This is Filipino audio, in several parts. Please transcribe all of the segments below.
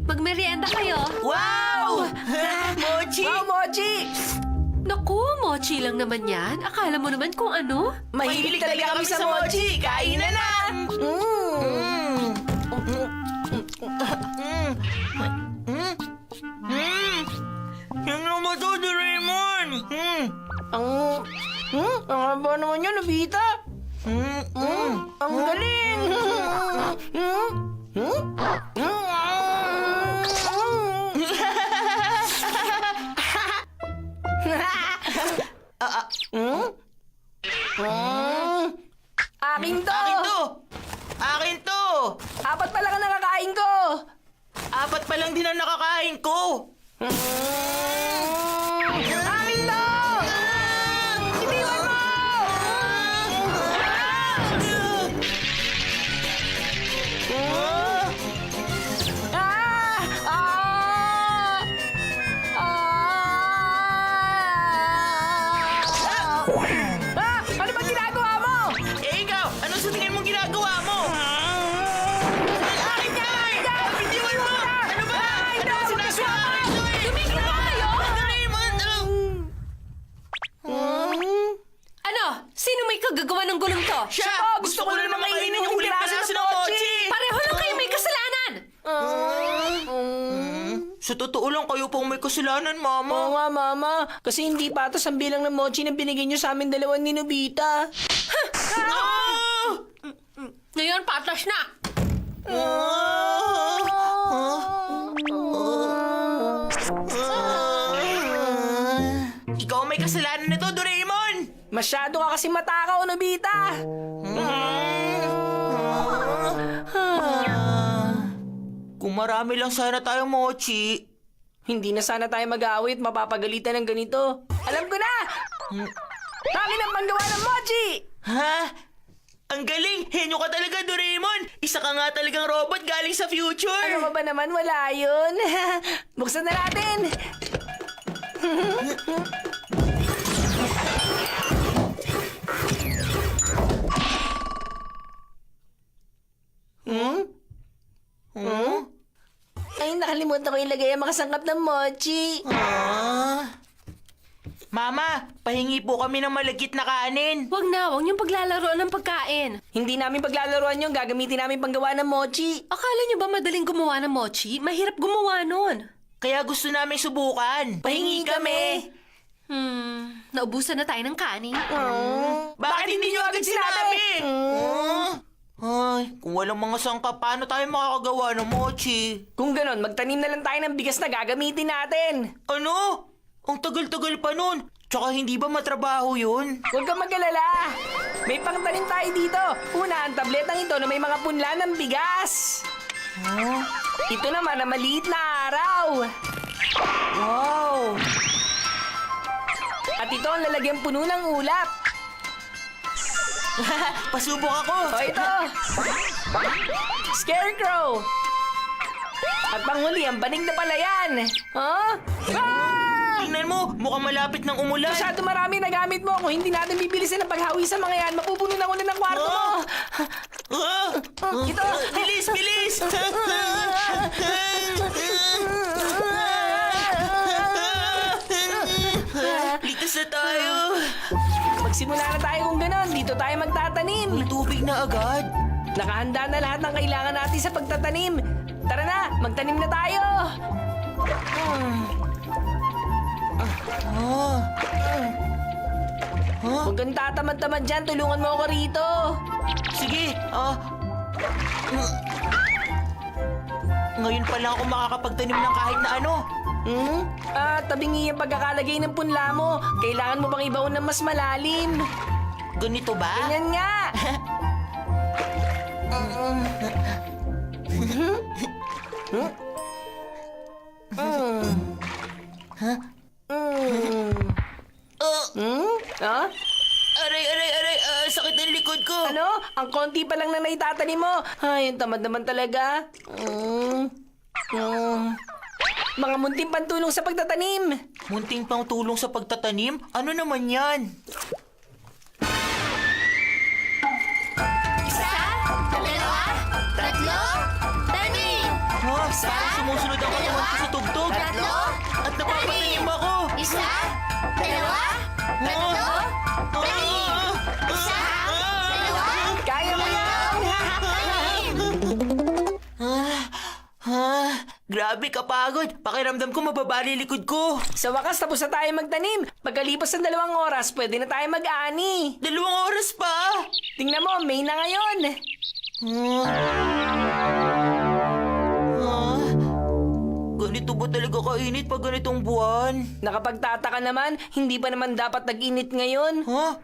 Magmerienda kayo. Wow! Mochi! Wow, Mochi! Naku, mochi lang naman yan. Akala mo naman kung ano? Mahilig talaga kami sa Mochi! Kainan na! Tingnan mo to, Doraemon! Ang haba naman yun, Nobita! Ang galing! Akin to! Akin to! Akin to! Apat pa lang ang nakakain ko! Apat pa lang din ang nakakain ko! Akin to! Itiwan mo! Ah! Ah! Ah! Ano ba ginagawa mo? Eh ikaw, ano sa tingin mong ginagawa mo? Akin yan! Bitiwan mo! Ano ba? Ano ba sinasabi? Tumigil na kayo! Doraemon! Ano? Sino may kagagawa ng gulong to? Siya! Gusto ko na naman kainin yung huling piraso ng mochi! Pareho lang kayo may kasalanan! Sa totoo lang kayo pong may kasalanan, Mama. Oo nga, Mama. Kasi hindi patas ang bilang ng mochi na binigay niyo sa amin dalawa ni Nobita. Ah! Ngayon, patas na! Ikaw ang may kasalanan nito, Doraemon! Masyado ka kasi matakaw, Nobita. Kung marami lang sana tayong mochi. Hindi na sana tayo mag-aaway at mapapagalitan ng ganito. Alam ko na! Akin ang panggawa ng mochi! Ha? Ang galing! Henyo ka talaga, Doraemon! Isa ka nga talagang robot galing sa future! Ano ba naman, wala yun. Buksan na natin! Ay, nakalimutan ko ilagay ang makasangkap ng mochi. Mama, pahingi po kami ng malagkit na kanin. Huwag niyong paglalaroan ng pagkain. Hindi namin paglalaroan yung gagamitin namin panggawa ng mochi. Akala niyo ba madaling gumawa ng mochi? Mahirap gumawa nun. Kaya gusto namin subukan. Pahingi kami. Naubusan na tayo ng kanin. Bakit hindi nyo agad sinabi? Ay, kung walang mga sangkap, paano tayo makakagawa ng mochi? Kung ganon, magtanim na lang tayo ng bigas na gagamitin natin. Ano? Ang tagal-tagal pa nun. Tsaka hindi ba matrabaho yun? Huwag kang mag-alala. May pangtanim tayo dito. Una, ang tabletang ito na may mga punla ng bigas. Ito naman ang maliit na araw. Wow! At ito ang lalagyan puno ng ulap. Pasubok ako! O ito. Scarecrow. At panghuli, ang banig na palayan. Huh? Ah! Tingnan mo, mukhang malapit ng umulan. Masyado marami na gamit mo. Kung hindi natin bibilisan ang paghawi sa mga yan, mapupuno na ulit ng kwarto mo. Ito. Bilis, bilis! Ligtas na tayo! Magsimula na tayo kung ganon. Dito tayo magtatanim. May tubig na agad. Nakahanda na lahat ng kailangan natin sa pagtatanim. Tara na, magtanim na tayo. Huwag kang tatamad-tamad dyan. Tulungan mo ako rito. Sige, ngayon pa lang ako makakapagtanim ng kahit na ano. Tabingi ang pagkakalagay ng punla mo. Kailangan mo bang ibaon ng mas malalim? Ganito ba? Yan nga. Ha? Aray, aray, aray! Sakit ng likod ko! Ano? Ang konti pa lang na naitatanim mo. Ay, ang tamad naman talaga. Mga munting pantulong sa pagtatanim. Munting pang tulong sa pagtatanim? Ano naman yan? Parang sumusunod ang katawan ko sa tugtog. At napapatanim ako. Isa, dalawa, tatlo, isa, dalawa, Kaya mo yan! Grabe kapagod. Pakiramdam ko mababali likod ko. Sa wakas, tapos na tayo magtanim. Pagkalipas ng 2 oras, pwede na tayo mag-ani. 2 oras pa. Tingnan mo, May na ngayon. Ganito ba talaga kainit pag ganitong buwan? Nakapagtataka naman, hindi pa naman dapat nag-init ngayon. Ha?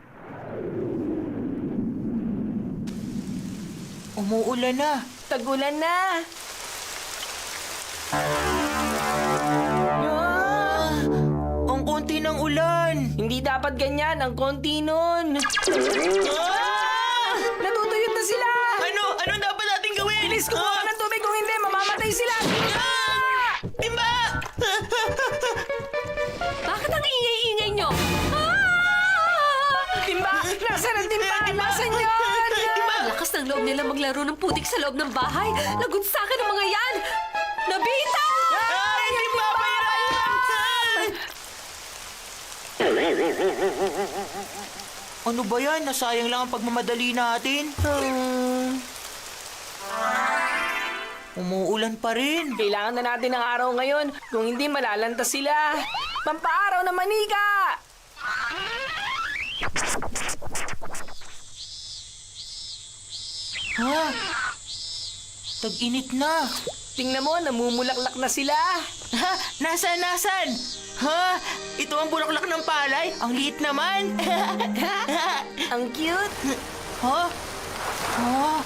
Umuulan na. Tag-ulan na. Ang konti ng ulan. Hindi dapat ganyan, ang konti nun. Natutuyot na sila! Anong dapat natin gawin? Bilis, kumuha ka ng tubig, kung hindi, mamamatay sila! Timba! Bakit ang ingay-ingay nyo? Timba! Nasaan ang timba? Nasaan yun? Ang lakas ng loob nila maglaro ng putik sa loob ng bahay. Lagot sa akin ang mga yan! Nobita! Ay, Timba! Ano ba yan? Nasayang lang ang pagmamadali natin. Umuulan pa rin. Kailangan na natin ng araw ngayon. Kung hindi, malalanta sila. Pampaaraw na manika! Ha? Tag-init na. Tingnan mo, namumulaklak na sila. Ha? Nasaan? Ha? Ito ang bulaklak ng palay? Ang liit naman. Ang cute. Ha? Ha?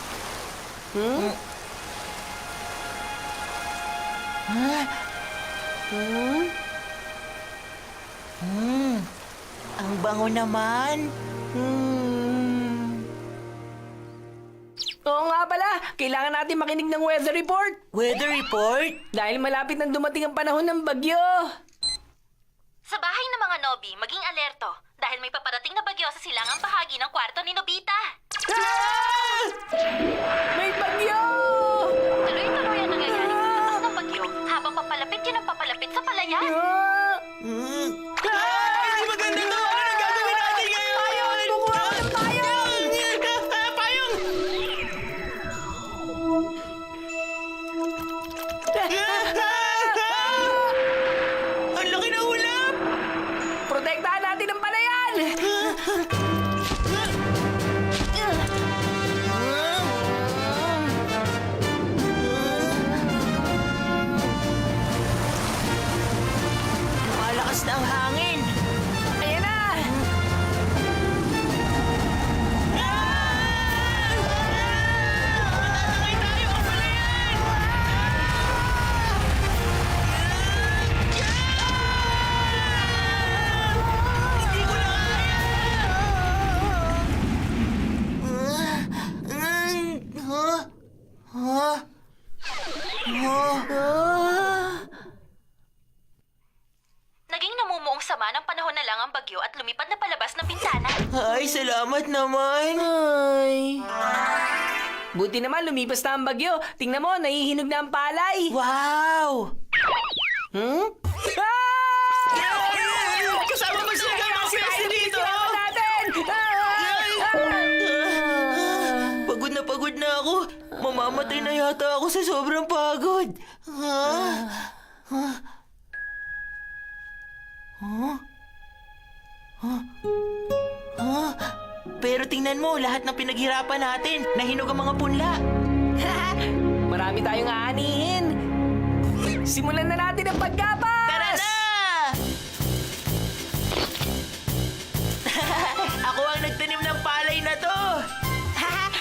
Hmm? Ha? Hmm? Ang bango naman. Oo nga pala, kailangan natin makinig ng weather report. Weather report? Dahil malapit nang dumating ang panahon ng bagyo. Sa bahay ng mga Nobi, maging alerto dahil may paparating na bagyo sa silangang bahagi ng kwarto ni Nobita. May bagyo! Tuloy-tuloy ang nangyayaring paglakas ng bagyo habang papalapit yun ang papalapit sa palayan. Ay, di maganda to! Ano ang gagawin natin ngayon? Payong! Kukuha ko ng payong! Payong! Ang laki ng ulap! Protektahan natin ang palayan! Lumalakas na ang hangin. Ayan na! Matatangay tayo! Ang palayan! Hindi ko na Naging namumuong sama ng panahon na lang ang bagyo at lumipad na palabas ng bintana. Ay, salamat naman. Ay. Buti naman, lumipas na ang bagyo. Tingnan mo, nahihinog na ang palay. Wow! Hmm? Ah! Kasama ba sila ng mga peste dito? Kailangan natin! Pagod na ako. Mamamatay na yata ako sa sobrang pagod. Pero tingnan mo, lahat ng pinaghirapan natin, nahinog ang mga punla. Marami tayong aanihin. Simulan na natin ang paggapas! Tara na! Ako ang nagtanim ng palay na to.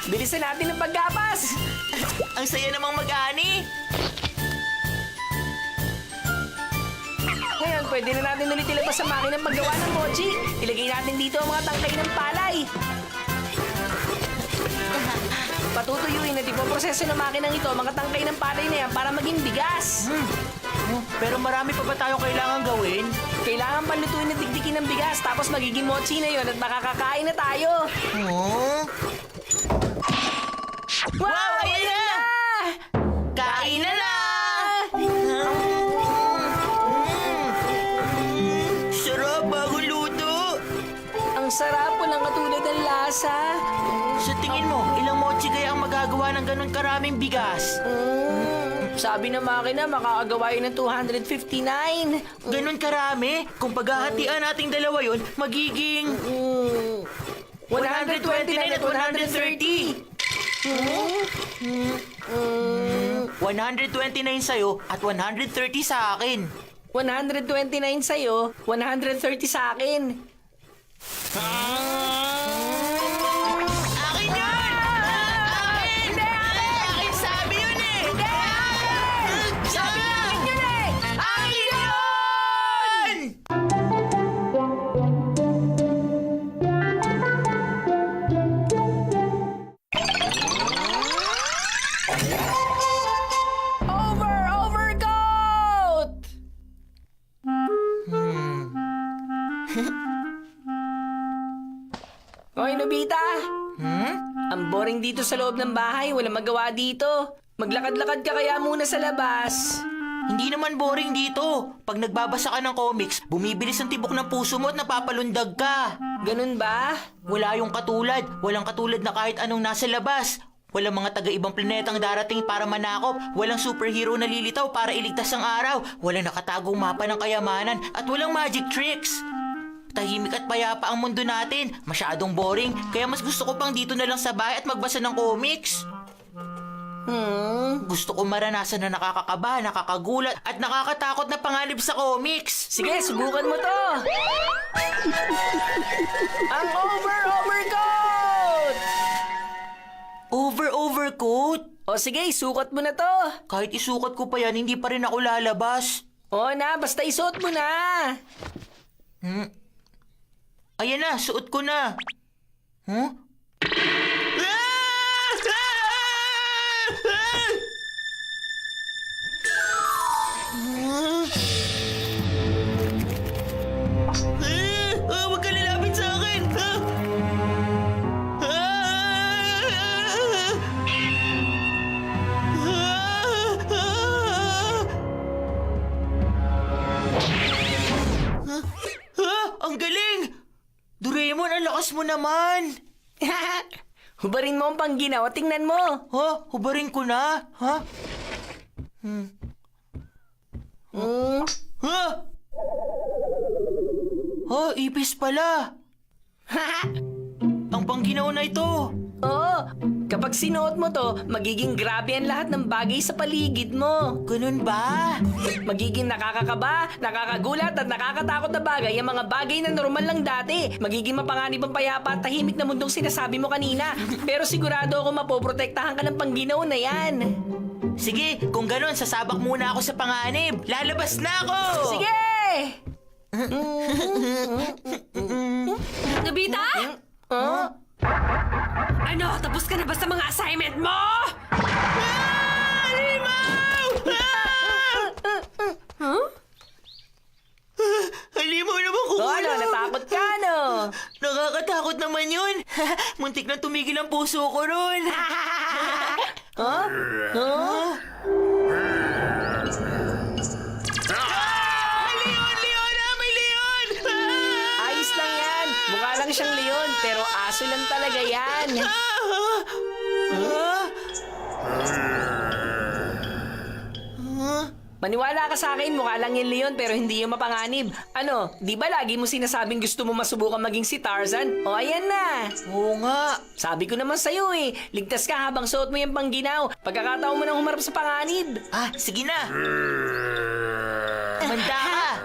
Bilisan natin ang paggapas! Ang saya namang mag-ani. Ngayon, pwede na natin ulit ilabas sa makinang paggawa ng mochi. Ilagay natin dito ang mga tangkay ng palay. Patutuyuin at ipoproseso ng makinang ito ang mga tangkay ng palay na yan para maging bigas. Pero marami pa ba tayo kailangan gawin? Kailangan palutuin at digdikin ng bigas tapos magiging mochi na yon at makakakain na tayo. Wow, ayan na! Kain na na! sarap. Walang katulad ng lasa. Sa tingin mo, ilang mochi kaya ang magagawa ng ganun karaming bigas? Sabi ng makina, makakagawa yun ng 259. Ganun karami? Kung paghahatian nating dalawa yun, magiging 129 at 130. 129 sa'yo at 130 sa akin. 129 sa'yo, 130 sa akin. Akin yun! Akin! Akin sabi yun eh! Sabi namin yun eh! Akin yun! Overcoat! Hoy, Nobita! Ang boring dito sa loob ng bahay. Walang magawa dito. Maglakad-lakad ka kaya muna sa labas. Hindi naman boring dito. Pag nagbabasa ka ng comics, bumibilis ang tibok ng puso mo at napapalundag ka. Ganun ba? Wala yung katulad. Walang katulad na kahit anong nasa labas. Walang mga taga-ibang planetang darating para manakop. Walang superhero na lilitaw para iligtas ang araw. Walang nakatagong mapa ng kayamanan. At walang magic tricks. Tahimik at payapa ang mundo natin. Masyadong boring. Kaya mas gusto ko pang dito na lang sa bahay at magbasa ng comics. Gusto ko maranasan na nakakakaba, nakakagulat, at nakakatakot na panganib sa comics. Sige, subukan mo to. Ang overcoat! Overcoat? O sige, sukat mo na to. Kahit isukat ko pa yan, hindi pa rin ako lalabas. O na, basta isuot mo na. Ayan na, suot ko na. Huh? Huwag ka lalapit sa akin! Ang galing! Doraemon, ang lakas mo naman! Hubarin mo ang pangginaw at tingnan mo. Ha? Hubarin ko na? Ha? Ha? Ha? Ipis pala! Ang pangginaw na ito! Oo, kapag sinuot mo to, magiging grabe ang lahat ng bagay sa paligid mo. Ganun ba? Magiging nakakakaba, nakakagulat at nakakatakot na bagay ang mga bagay na normal lang dati. Magiging mapanganib ang payapa at tahimik na mundong sinasabi mo kanina. Pero sigurado ako mapoprotektahan ka ng pangginaw na yan. Sige, kung ganun, sasabak muna ako sa panganib. Lalabas na ako! Sige! Nobita? Oh? Ano, tapos ka na ba sa mga assignment mo? Halimaw! Huh? Halimaw naman ko! Oh, ano, natakot ka, no? Nakakatakot naman yun! Muntik na tumigil ang puso ko ron! Huh? Huh? Leon! Leon! May Leon! Ayos lang yan. Mukha lang siyang leon, pero aso lang talaga yan. Maniwala ka sa akin, mukha lang yung leon pero hindi yung mapanganib. Ano, di ba lagi mo sinasabing gusto mo masubukan maging si Tarzan? O ayan na. Oo nga! Sabi ko naman sa'yo eh, ligtas ka habang suot mo yung pangginaw. Pagkakataon mo nang humarap sa panganib. Ah, sige na! Manda ka!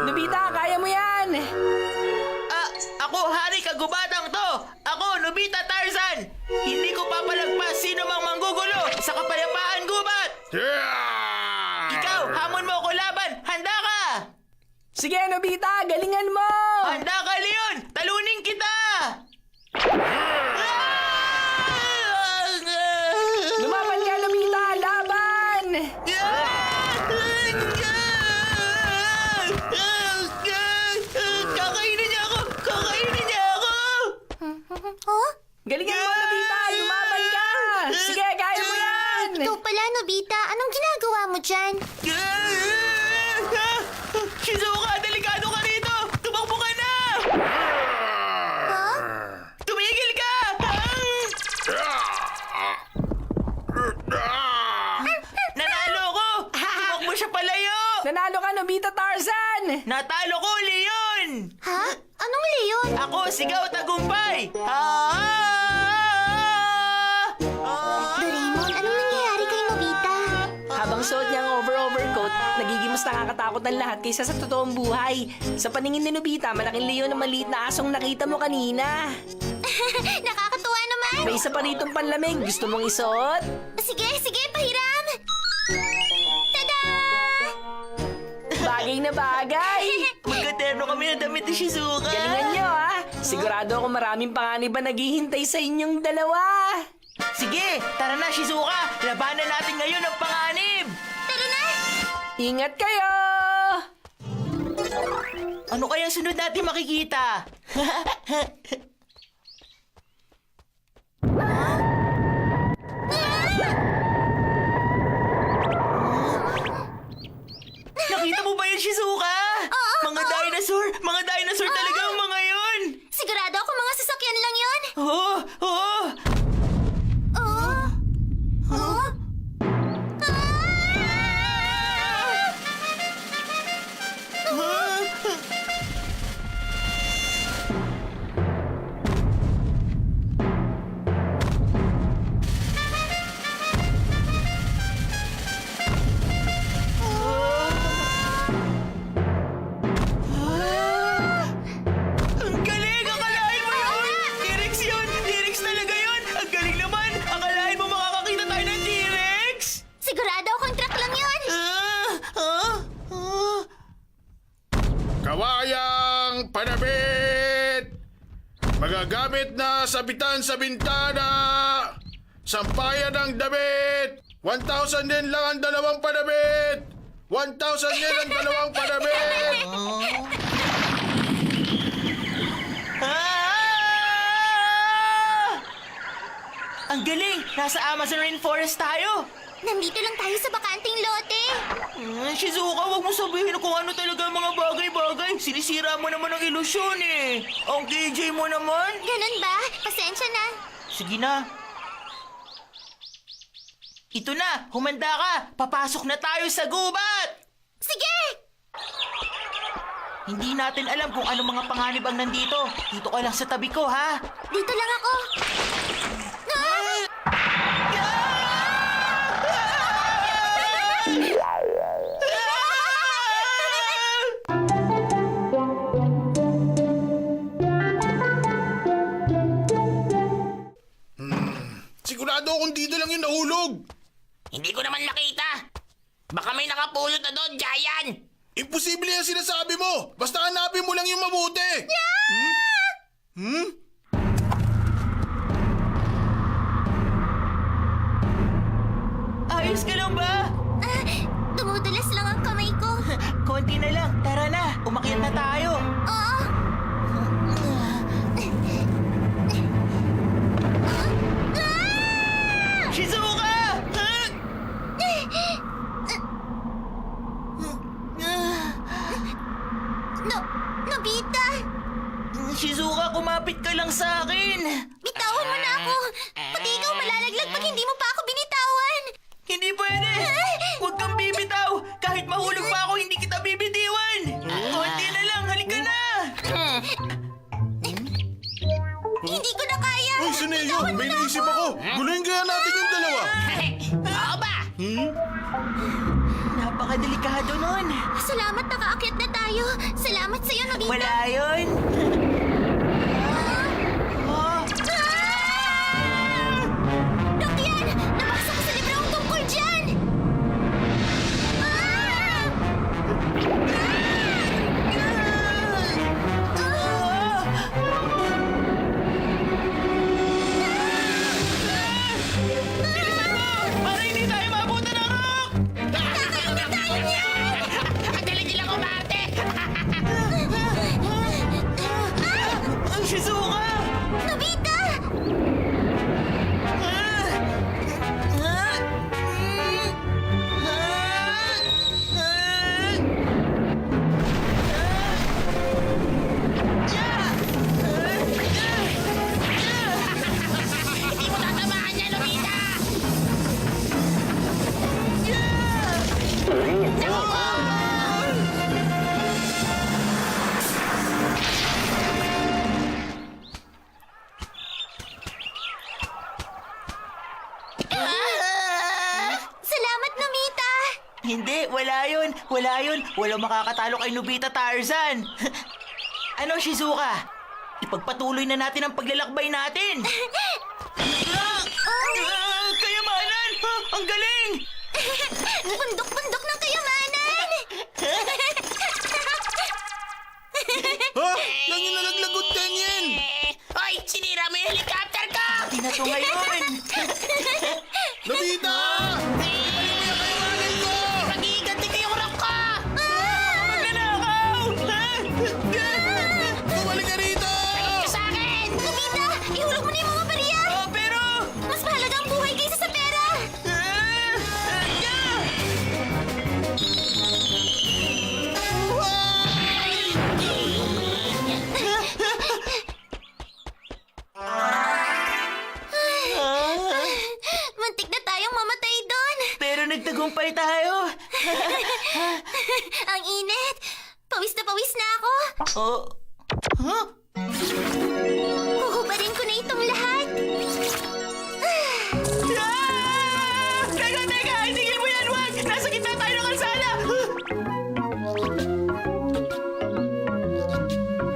Nobita, kaya mo yan. Ako, Hari Kagubatang to! Ako, Nobita Tarzan! Hindi ko papalagpas sino mang manggugulo sa kapayapaan gubat! Ikaw, hamon mo ako laban! Handa ka! Sige, Nobita, galingan mo. Handa ka, Leon! Talunin kita! Lumaban ka, Nobita, laban. Kakainin niya ako! Kakainin niya ako! Galingan mo, Nobita, lumaban ka. Sige, kaya mo yan. Ikaw pala, Nobita. Anong ginagawa mo dyan? She's Nanalo ka, Nobita Tarzan! Natalo ko, Leon! Ha? Anong leon? Ako, sigaw tagumpay! Doraemon, anong nangyayari kay Nobita? Habang suot niya ang overcoat, nagiging mas nakakatakot ang lahat kaysa sa totoong buhay. Sa paningin ni Nobita, malaking leon na maliit na asong nakita mo kanina. Nakakatuwa naman! May isa pa ritong panlamig. Gusto mong isuot? Sige, sige, pahiram! Tada! Bagay na bagay! Magkaterno kami na damit ni Shizuka. Galingan nyo, ha? Sigurado ako maraming panganib na naghihintay sa inyong dalawa. Sige, tara na, Shizuka. Labanan natin ngayon ang panganib. Tara na! Ingat kayo! Ano kaya sunod natin makikita? Nakita mo ba yun, Shizuka? Mga dinosaur! Mga dinosaur talaga ang mga yun! Sigurado ako mga sasakyan lang yon. Oo! Oo! Oh? Oh? Ang galing! Akalain mo yun! T-Rex yun! T-Rex talaga yun! Ang galing naman! Akalain mo makakakita tayo ng T-Rex? Sigurado akong truck lang yon. Kawayang panabit! Magagamit na sabitan sa bintana! Sampayan ng damit! 1,000 yen lang ang dalawang panabit! 1,000 yen ang dalawang panabit! Ang galing! Nasa Amazon Rainforest tayo! Nandito lang tayo sa bakanting lote. Shizuka, wag mo sabihin kung ano talaga ang mga bagay-bagay. Sinisira mo naman ang ilusyon eh. Ang KJ mo naman. Ganun ba? Pasensya na. Sige na. Ito na, humanda ka. Papasok na tayo sa gubat. Sige! Hindi natin alam kung ano mga panganib ang nandito. Dito ka lang sa tabi ko, ha? Dito lang ako. Sigurado akong dito lang yung nahulog! Hindi ko naman makita. Baka may nakapulot na doon, Giant! Imposible yung sinasabi mo! Basta hanapin mo lang yung mabuti! Ayos ka lang ba? Dumudulas lang ang kamay ko. Konti na lang. Tara na, umakyat na tayo. Oo. Shizuka! Nobita! Shizuka, kumapit ka lang sa akin. Bitawan mo na ako! Pati ikaw malalaglag pag hindi mo pa ako binitawan! Hindi pwede! Huwag kang bibitaw! Kahit mahulog pa ako, hindi kita bibitiwan! Konti na lang, halika na! Hindi ko na kaya! Uy, Suneo! May naisip ako! Guluhin kaya natin yung dalawa! Oo ba? Napakadelikado nun. Salamat nakaakyat na tayo! Salamat sa'yo, Nobita! Wala yun. Dok yan! Nabasa ko sa librong tungkol dyan! Para hindi tayo mabutan ng rock! Ang dali nilang umarte! Hindi, wala yun. Wala yun. Walang makakatalo kay Nobita Tarzan. Ano, Shizuka? Ipagpatuloy na natin ang paglalakbay natin. Kayamanan! Ang galing! Bundok-bundok ng kayamanan! Ha? Lang yung nalaglagot ganyan! Hoy, sinira mo yung helicopter ko! Pati na to ngayon. Nobita! Magiganti ko yung rock ko! Bumalik ka rito! Sa akin! Nobita, ihulog mo na yung mga bariya! Pero... Mas mahalaga ang buhay kaysa sa pera! Muntik na tayong mamatay doon! Pero nagtagumpay tayo. Ang init! Pawis na ako! Oh. Huh? Huhubarin ko na itong lahat! Teka! Itigil mo yan, wag! Nasa gitna tayo ng kalsada!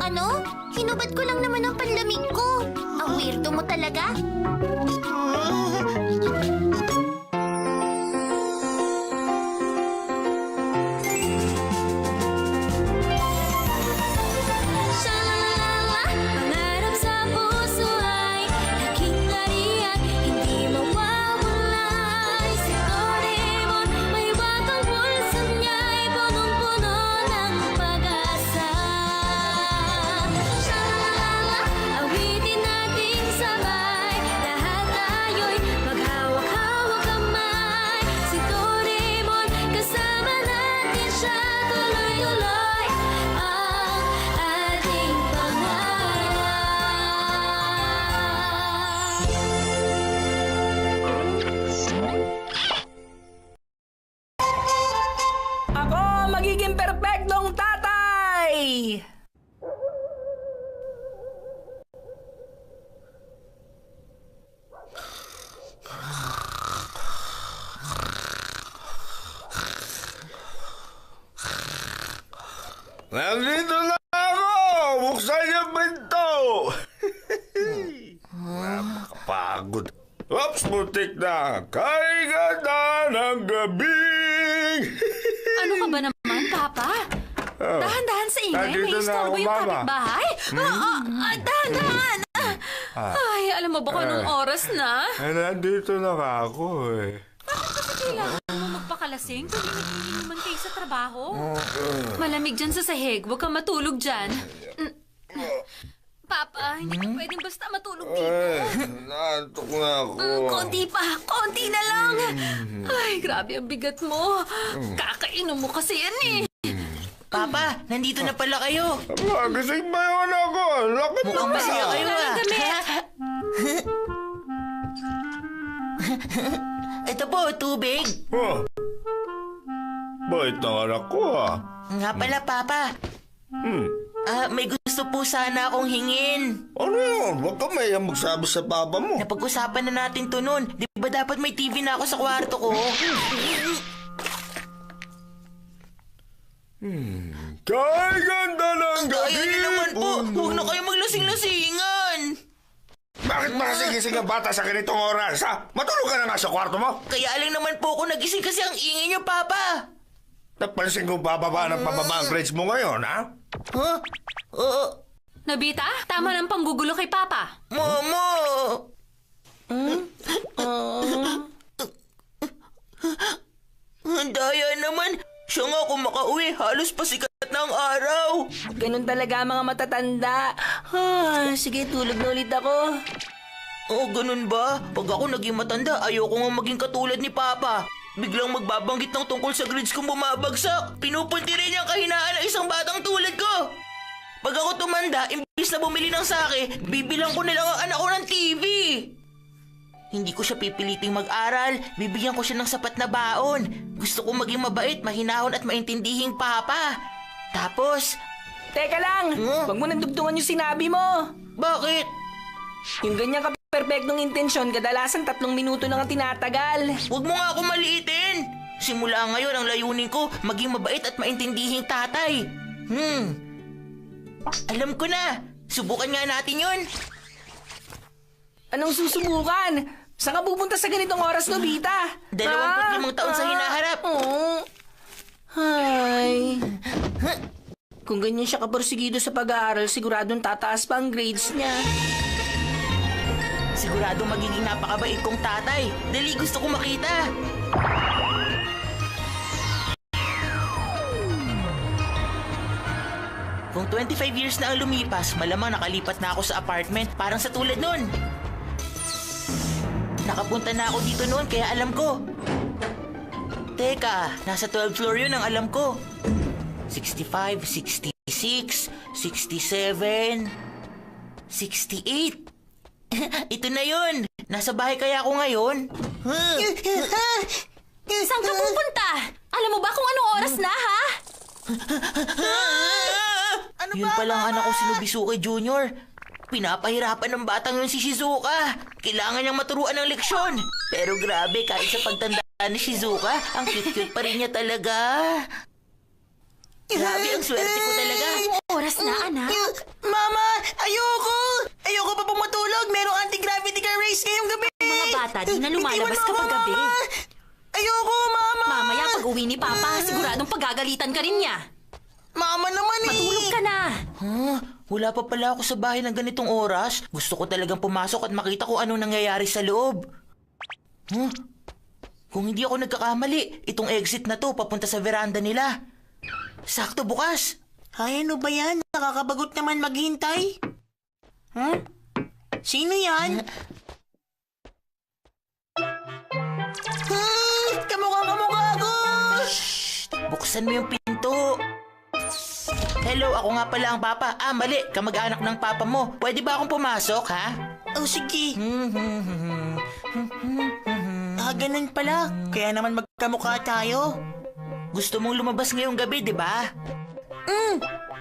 Ano? Hinubad ko lang naman ang panlamig ko. Ang weirdo mo talaga. Pangarap sa puso ay laking lariat, hindi mawawalay. Si Doraemon, may batang pulso niya'y punong-puno ng pag-asa. Awitin natin sabay, lahat tayo'y maghawak-hawak kamay. Si Doraemon, kasama natin siya, tuloy-tuloy ang ating pangarap. Ako magiging perpektong tatay! Nandito na ako! Buksan yung pinto! Napakapagod. Oops, butik na. Kaiganda ng gabi! Ano ka ba naman, Papa? Dahan-dahan sa ingay. Nandito May na istorbo ako, yung Mama. kapitbahay. Dahan-dahan. Ay, alam mo ba kung anong oras na? Nandito na ako eh. Kailangan mo magpakalasing kung hindi naman kayo sa trabaho. Malamig dyan sa sahig. Huwag kang matulog dyan. Papa, hindi ka pwedeng basta matulog dito. Naantok na ako. Konti pa. Konti na lang. Ay, grabe ang bigat mo. Kakainom mo kasi yan eh. Papa, nandito na pala kayo. Magising ba yun ako? Lakad na Mukhang ba? masaya kayo ah. Ito po, tubig. Oh. Bait ng anak ko ah. Nga pala, Papa. May gusto po sana akong hingin. Ano yun? Huwag ka mayang magsabi sa papa mo. Napag-usapan na natin to nun. Di ba dapat may TV na ako sa kwarto ko? Kay ganda ng gabi! Ayaw niyo naman po. Huwag na kayo maglasing-lasingan. Bakit makasingising ang bata sa ganitong oras, ha? Matulog ka na nga sa kwarto mo. Kaya aling naman po ako nagising kasi ang ingay niyo, Papa. Napansin kong bababa ng pababa ang grades mo ngayon, ha? Huh? Oo. Nobita, tama ng panggugulo kay Papa. Mama! Ang daya naman. Siya nga kung makauwi, halos pasikat ng araw. Ganun talaga ang mga matatanda. Sige, tulog na ulit ako. Oh, ganun ba? Pag ako naging matanda, ayoko nga maging katulad ni Papa. Biglang magbabanggit ng tungkol sa grades kong bumabagsak. Pinupunti rin ang kahinaan ng isang batang tulad ko. Pag ako tumanda, imbis na bumili ng sake, bibilang ko na lang ang anak ko ng TV. Hindi ko siya pipiliting mag-aral. Bibigyan ko siya ng sapat na baon. Gusto ko maging mabait, mahinahon at maintindihing Papa. Tapos, Teka lang! Huwag mo nang dugtungan yung sinabi mo. bakit? Yung ganyan ka-perpektong intensyon, kadalasan 3 minuto na nga tinatagal. Huwag mo nga ako maliitin. Simula ngayon ang layunin ko, maging mabait at maintindihing tatay. Alam ko na. Subukan nga natin yun. Anong susubukan? Saan ka pupunta sa ganitong oras, Nobita? 25 taon sa hinaharap. Oh. Ay. Kung ganyan siya kaporsigido sa pag-aaral, siguradong tataas pa ang grades niya. Sigurado magiging napakabait kong tatay. Dali, gusto kong makita. Kung 25 years na ang lumipas, malamang nakalipat na ako sa apartment parang sa tulad nun. Nakapunta na ako dito noon kaya alam ko. Teka, nasa 12th floor yun ang alam ko. 65, 66, 67, 68. Ito na yun. Nasa bahay kaya ako ngayon? Saan ka pupunta? Alam mo ba kung anong oras na, ha? Yun palang anak ko si Nobisuke Jr. Pinapahirapan ng batang yun si Shizuka. Kailangan niyang maturuan ng leksyon. Pero grabe, kahit sa pagtanda ni Shizuka, ang cute-cute pa rin niya talaga. Grabe, ang swerte ko talaga. Oras na, anak. Mama, ayoko! Ayoko pa pong matulog. Merong anti-gravity car race ngayong gabi. Mga bata, di na lumalabas kapag gabi. Ayoko, Mama! Mamaya pag uwi ni Papa, siguradong pagagalitan ka rin niya. Mama naman eh! Matulog ka na. Wala pa pala ako sa bahay ng ganitong oras. Gusto ko talagang pumasok at makita kung anong nangyayari sa loob. Kung hindi ako nagkakamali, itong exit na to papunta sa veranda nila. Sakto bukas. Ay, ano ba yan? Nakakabagot naman maghintay. Sino yan? Kamukha ko! Buksan mo yung pinto. Hello, ako nga pala ang papa. Mali, kamag-anak ng papa mo. Pwede ba akong pumasok, ha? Oh, sige. Ganun pala. Kaya naman magkamukha tayo. Gusto mong lumabas ngayong gabi, di ba?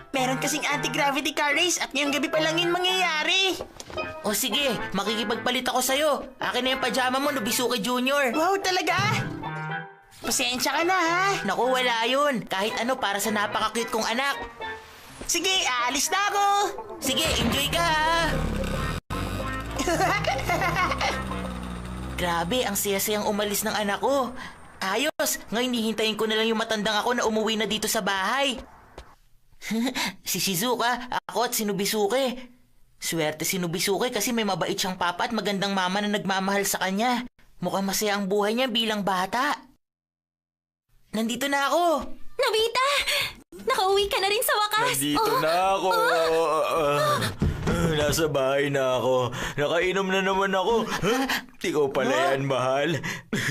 Meron kasing anti-gravity car race at ngayong gabi pa lang yun mangyayari. O sige, makikipagpalit ako sa'yo. Akin na yung pajama mo, Nobisuke Jr. Wow, talaga? Pasensya ka na, ha? Naku, wala yun. Kahit ano para sa napaka-cute kong anak. Sige, aalis na ako. Sige, enjoy ka, ha? Grabe, ang saya-sayang umalis ng anak ko. Ayos, ngayon hihintayin ko na lang yung matandang ako na umuwi na dito sa bahay. Si Shizuka, ako at si Nobisuke. Swerte si Nobisuke kasi may mabait siyang papa at magandang mama na nagmamahal sa kanya. Mukhang masaya ang buhay niya bilang bata. Nandito na ako. Nobita! Nakauwi ka na rin sa wakas. Nandito na ako. Nasa bahay na ako. Nakainom na naman ako. Ikaw pala yan, mahal.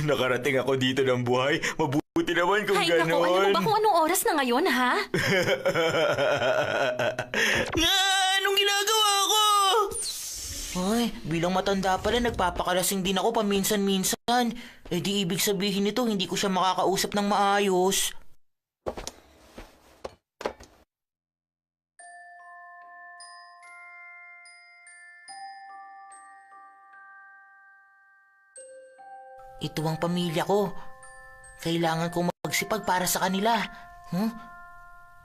Nakarating ako dito ng buhay. Mabuti naman kung Ay, ganon. naku, alam mo ba kung anong oras na ngayon, ha? Anong ginagawa ko? Ay, bilang matanda pala, nagpapakalasing din ako paminsan-minsan. Eh di ibig sabihin nito, hindi ko siya makakausap ng maayos. Ito ang pamilya ko. Kailangan kong magsipag para sa kanila.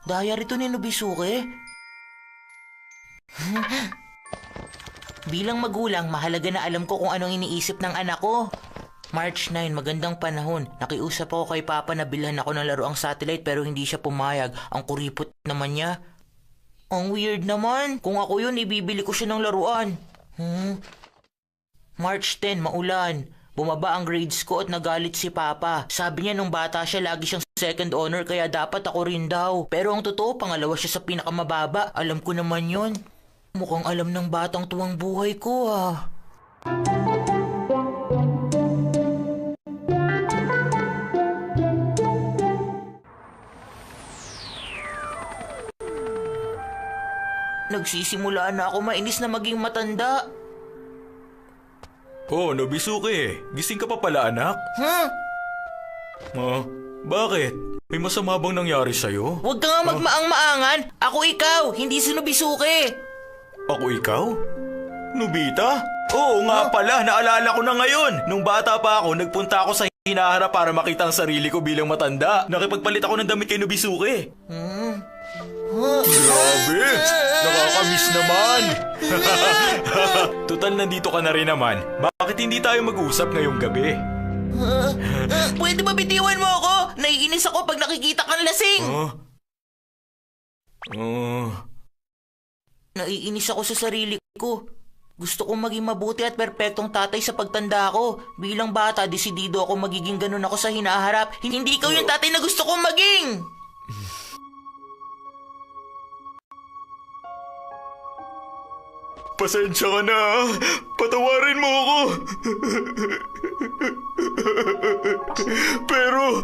Daya rito ni Nobisuke. Bilang magulang, mahalaga na alam ko kung anong iniisip ng anak ko. March 9, magandang panahon. Nakiusap ako kay Papa na bilhan ako ng laruang satellite pero hindi siya pumayag. Ang kuripot naman niya. Ang weird naman. Kung ako yun, ibibili ko siya ng laruan. March 10, maulan. Bumaba ang grades ko at nagalit si Papa. Sabi niya nung bata siya lagi siyang second honor kaya dapat ako rin daw. Pero ang totoo, pangalawa siya sa pinakamababa. Alam ko naman yun. Mukhang alam ng batang tuwang buhay ko ah. Nagsisimula na ako mainis na maging matanda. Oh, Nobisuke. Gising ka pa pala, anak? Bakit? May masama bang nangyari sa'yo? Huwag ka nga magmaang-maangan. Ako ikaw, hindi si Nobisuke. Ako ikaw? Nobita? Oo nga pala, naalala ko na ngayon. Nung bata pa ako, nagpunta ako sa hinaharap para makita ang sarili ko bilang matanda. Nakipagpalit ako ng damit kay Nobisuke. Grabe! Nakakamiss naman! Tutal, nandito ka na rin naman. Bakit hindi tayo mag-usap ngayong gabi? Pwede ba bitiwan mo ako? Naiinis ako pag nakikita kang lasing. Naiinis ako sa sarili ko. Gusto kong maging mabuti at perpektong tatay sa pagtanda ko. Bilang bata, desidido ako magiging ganun ako sa hinaharap. Hindi ikaw yung tatay na gusto kong maging! Pasensya ka na. Patawarin mo ako. Pero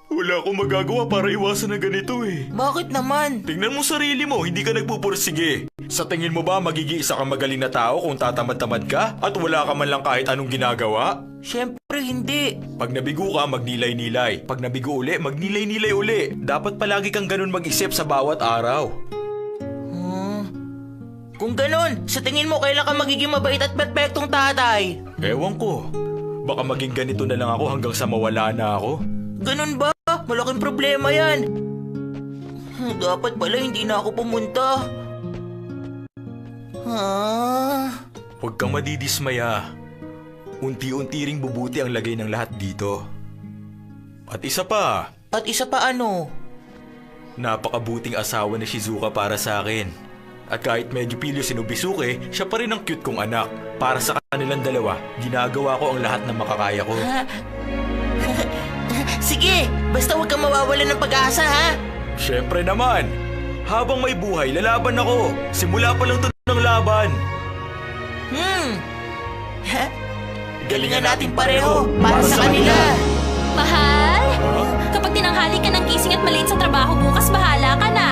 wala akong magagawa para iwasan na ganito eh. Bakit naman? Tingnan mo sarili mo, hindi ka nagpupursige. Sa tingin mo ba magiging isa kang magaling na tao kung tatamad-tamad ka at wala ka man lang kahit anong ginagawa? Siyempre hindi. Pag nabigo ka, magnilay-nilay. Pag nabigo uli, magnilay-nilay uli. Dapat palagi kang ganun mag-isip sa bawat araw. Kung ganun, sa tingin mo kailan ka magiging mabait at perpektong tatay? Ewan ko. Baka maging ganito na lang ako hanggang sa mawala na ako. Ganun ba? Malaking problema yan. Dapat pala hindi na ako pumunta. Huwag kang madidismaya. Unti-unti ring bubuti ang lagay ng lahat dito. At isa pa, At isa pa ano? napakabuting asawa ni Shizuka para sa akin. At kahit medyo pilyo si Nobisuke, siya pa rin ang cute kong anak. Para sa kanilang dalawa, ginagawa ko ang lahat ng makakaya ko. Sige, basta huwag kang mawawalan ng pag-asa, ha? Siyempre naman, habang may buhay, lalaban ako. Simula pa lang to ng laban. Galingan natin pareho para sa kanila. Mahal? Kapag tinanghali ka ng gising at maliit sa trabaho bukas, bahala ka na.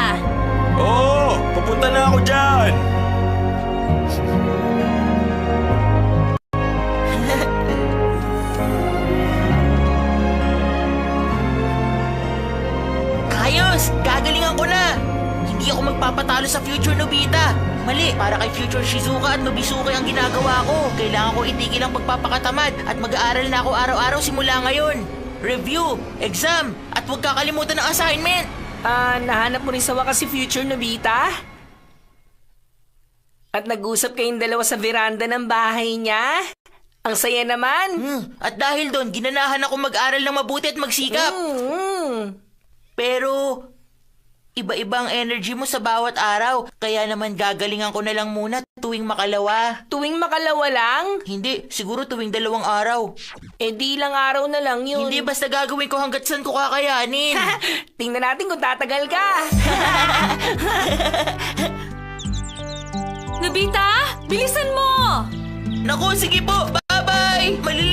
Oo, papunta na ako dyan. Ayos! Gagalingan ko na! Hindi ako magpapatalo sa future Nobita. Mali, para kay future Shizuka at Nobisuke ang ginagawa ko. Kailangan ko itigil ang pagpapakatamad at mag-aaral na ako araw-araw simula ngayon. Review, exam, at huwag kakalimutan ng assignment. Nahanap mo rin sa wakas si Future Nobita? At nag-usap kayong dalawa sa veranda ng bahay niya? Ang saya naman! At dahil doon, ginanahan ako mag-aral ng mabuti at magsikap. Pero, iba-iba ang energy mo sa bawat araw. Kaya naman gagalingan ko na lang muna tuwing makalawa. Tuwing makalawa lang? Hindi, siguro tuwing 2 araw. Di lang araw na lang yun. Hindi basta gagawin ko hanggat saan ko kakayanin. Tingnan natin kung tatagal ka. Nobita, bilisan mo! Naku, sige po, bye-bye! Maliliit